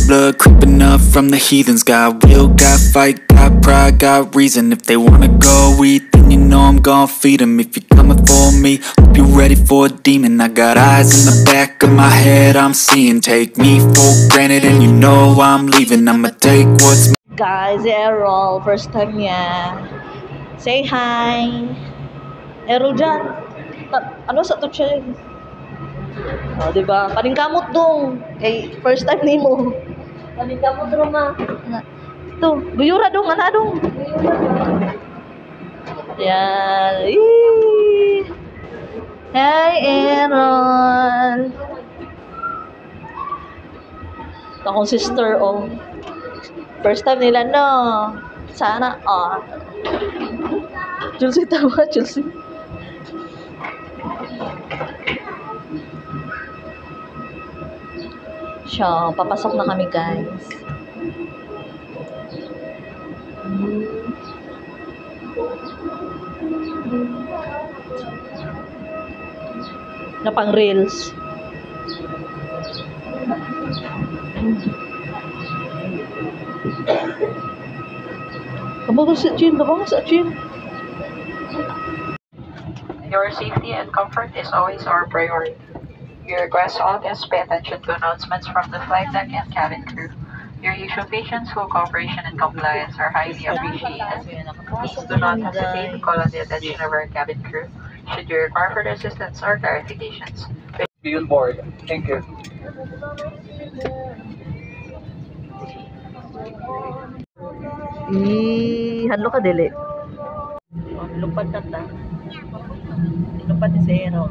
blood creeping up from the heathens. Got will, got fight, got pride, got reason. If they wanna go eat, then you know I'm gon' feed them. If you're coming for me, hope you're ready for a demon. I got eyes in the back of my head, I'm seeing. Take me for granted and you know I'm leaving. I'ma take what's Guys, Errol, first time niya. Say hi. Errol dyan. Ano sa to siya yun? O, diba? Paningkamot dong. Eh, first time ni mo. Paningkamot dong ma. Ito, guyura dong, ana dong. Yan. Eee. Hi, Errol. Akong sister, oh. First time nila, no? Sana, oh. Chelsea, tama, Chelsea. So, papasok na kami, guys. Na pang reels. Kabang sa chin. Your safety and comfort is always our priority. We request all guests pay attention to announcements from the flight deck and cabin crew. Your usual patience, full cooperation, and compliance are highly appreciated. Please do not hesitate to call on the attention of our cabin crew should you require further assistance or clarifications. Be on board. Thank you. Hadlo ka dili. Lupad na ta. Lupad ni Zero.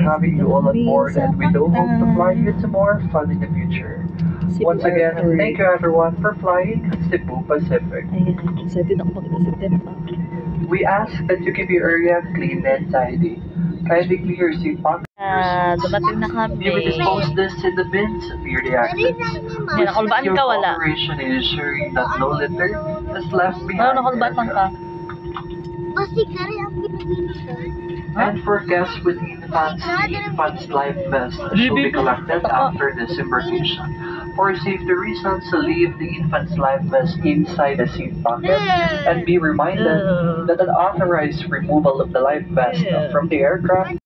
Having you all on board, and we do hope to fly you to more fun in the future. Once again, thank you everyone for flying Cebu Pacific. Excited ako mag-September. We ask that you keep your area clean and tidy. Kindly clear your seat pockets. Dumating na kami. You may dispose this in the bins near the exits. Yan, nakulbaan Your ka, wala. cooperation in ensuring that no litter is left behind. Nakulbaan lang ka. And for guests with infants, the infants' life vest should be collected after this embarkation. For safety reasons, leave the infant's life vest inside the seat pocket and be reminded that an authorized removal of the life vest from the aircraft